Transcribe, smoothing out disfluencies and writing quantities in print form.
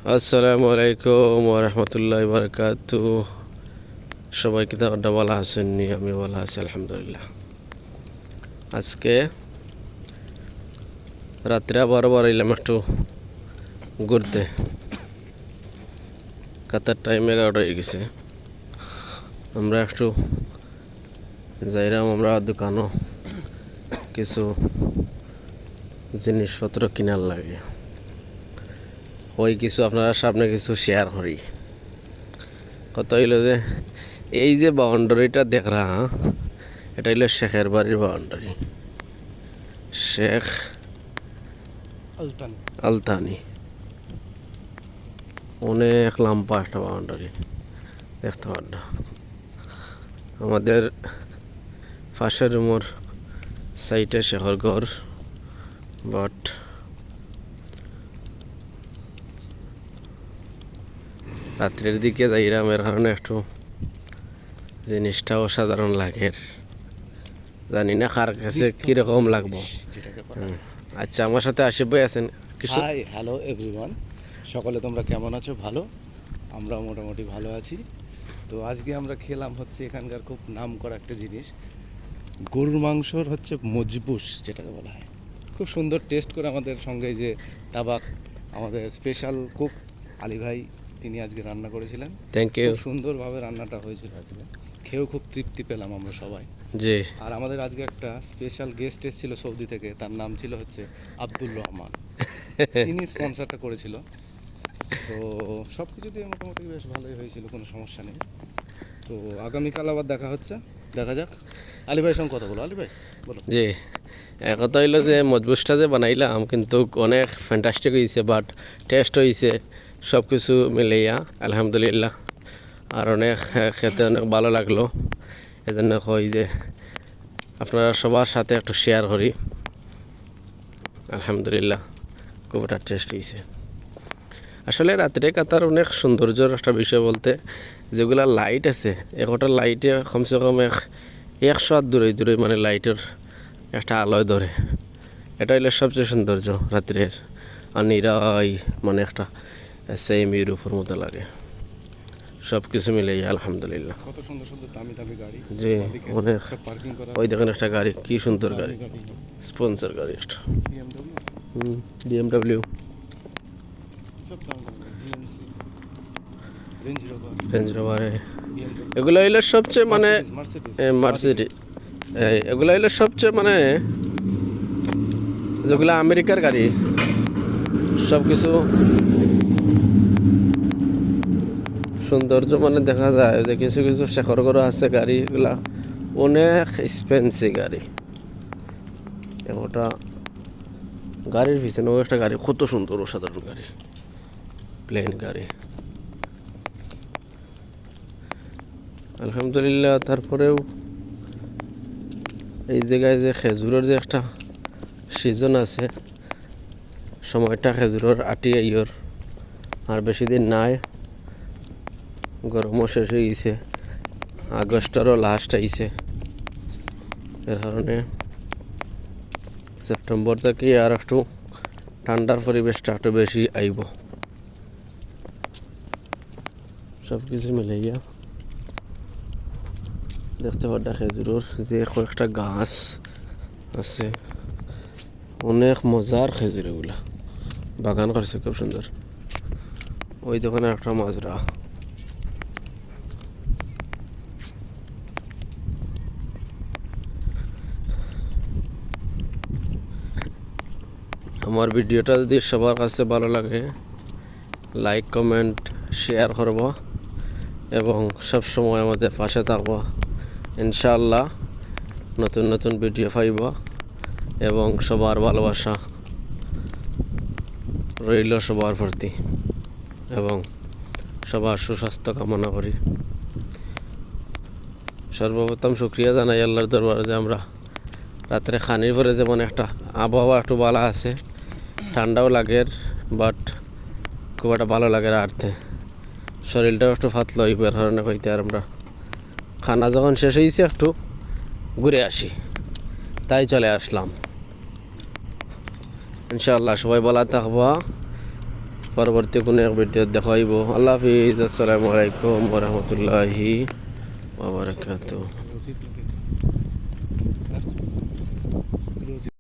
আসসালামু আলাইকুম ওরহমতুল্লাহ বারকাতু। সবাই কি তারা ভালো আছেননি? আমি ভালো আছি আলহামদুলিল্লাহ। আজকে রাত্রে আবার এলাম একটু ঘুরতে। কাতার টাইম 11টা হয়ে গেছে। আমরা একটু যাইরাম আমরা দোকানও কিছু জিনিসপত্র কেনার লাগে। ওই কিছু আপনারা সামনে কিছু শেয়ার করি। কত হইল যে এই যে বাউন্ডারিটা দেখরা, এটা হইল শেখের বাড়ির বাউন্ডারি, শেখ আলতানি। অনেক লম্বা একটা বাউন্ডারি দেখতে পারেন। আমাদের পাশের রুমের সাইটে শেখর ঘর, বাট রাত্রের দিকে যাইরাম, এর কারণে একটু জিনিসটা অসাধারণ লাগে। জানি না কার কাছে কীরকম লাগবো। আচ্ছা, আমার সাথে আশিফ ভাই আছেন। হাই, হ্যালো এভরিওয়ান, সকলে তোমরা কেমন আছো? ভালো, আমরা মোটামুটি ভালো আছি। তো আজকে আমরা খেলাম হচ্ছে এখানকার খুব নাম করা একটা জিনিস, গরুর মাংসর হচ্ছে মজবুস যেটাকে বলা হয়। খুব সুন্দর টেস্ট করে আমাদের সঙ্গে যে তাবাক, আমাদের স্পেশাল কুক আলী ভাই, তিনি আজকে রান্না করেছিলেন। Thank you. খুব সুন্দরভাবে রান্নাটা হয়েছিল আজকে, খেয়েও খুব তৃপ্তি পেলাম আমরা সবাই। জি। আর আমাদের আজকে একটা স্পেশাল গেস্ট এসেছিল সৌদি থেকে, তার নাম ছিল হচ্ছে আব্দুল রহমান। তিনি স্পন্সরটা করেছিল। তো সব কিছু দিয়ে মোটামুটি বেশ ভালোই হয়েছিল, কোনো সমস্যা নেই। তো আগামীকাল আবার দেখা হচ্ছে, দেখা যাক। আলী ভাইয়ের সঙ্গে কথা বলো। আলী ভাই বলো। জি, কথা হইল যে মজবুসটা যে বানাইলাম কিন্তু অনেক ফ্যান্টাস্টিক হয়েছে, বাট টেস্ট হয়েছে সব কিছু মিলাইয়া আলহামদুলিল্লাহ। আর অনেক খেতে অনেক ভালো লাগলো। এজন্য কই যে আপনারা সবার সাথে একটু শেয়ার করি। আলহামদুলিল্লাহ খুব একটা টেস্ট হয়েছে। আসলে রাত্রে কাতার অনেক সৌন্দর্যর একটা বিষয় বলতে, যেগুলা লাইট আছে, একটা লাইটে কমসে কম 100 হাত দূরে দূরে মানে লাইটের একটা আলোয় ধরে। এটা হইলে সবচেয়ে সৌন্দর্য রাত্রের। আর নিরাই মানে একটা সেম ইউরোপের মতো লাগে। সব কিছু মিলে আলহামদুলিল্লাহ। কত সুন্দর সুন্দর দামি দামি গাড়ি, জি অনেক। পার্কিং করা। ওই দেখেন একটা গাড়ি, কি সুন্দর গাড়ি, স্পন্সর গাড়ি একটা BMW, রেঞ্জ রোভারে। এগুলো হইলে সবচেয়ে মানে মার্সিডিজ, এগুলো হইলে সবচেয়ে মানে যেগুলো আমেরিকার গাড়ি, সব কিছু সৌন্দর্য মানে দেখা যায় যে কিছু কিছু শেখর করে আছে গাড়ি, এগুলা অনেক এক্সপেন্সিভ গাড়ি। একটা গাড়ির পিছনে একটা গাড়ি কত সুন্দর অসাধারণ গাড়ি, প্লেন গাড়ি আলহামদুলিল্লাহ। তারপরেও এই জায়গায় যে খেজুরের যে একটা সিজন আছে, সময়টা খেজুরের আটি আইয়র আর বেশি দিন নাই। গরমও শেষ হয়ে গেছে, আগস্টেরও লাস্ট আইছে। এর কারণে সেপ্টেম্বর থেকে আর একটু ঠান্ডার পরিবেশটা একটু বেশি আইব। সব কিছু মিলাইয়া দেখতে পাড্ডা খেজুরের যে কয়েকটা গাছ আছে, অনেক মজার খেজুর। এগুলা বাগান করছে খুব সুন্দর। ওই দোকানে একটা মাজরা। আমার ভিডিওটা যদি সবার কাছে ভালো লাগে, লাইক কমেন্ট শেয়ার করব এবং সব সময় আমাদের পাশে থাকব। ইনশাআল্লাহ নতুন নতুন ভিডিও পাইব এবং সবার ভালোবাসা রইল সবার প্রতি এবং সবার সুস্বাস্থ্য কামনা করি। সর্বপ্রথম শুকরিয়া জানাই আল্লাহর দরবারে যে আমরা রাত্রে খানির পরে যেমন একটা আবহাওয়া একটু ভালো আছে, ঠান্ডাও লাগে, বাট খুব একটা ভালো লাগে আরতে শরীরটাও একটু ফাতলা হইব। এর কারণে হইতে আর আমরা খানা যখন শেষ হয়েছে একটু ঘুরে আসি, তাই চলে আসলাম। ইনশাআল্লাহ সবাই ভালো থাকবা। পরবর্তী কোনো এক ভিডিও দেখা হইব। আল্লাহ হাফিজ, আসসালামু আলাইকুম ওয়া রাহমাতুল্লাহি ওয়া বারাকাতুহু।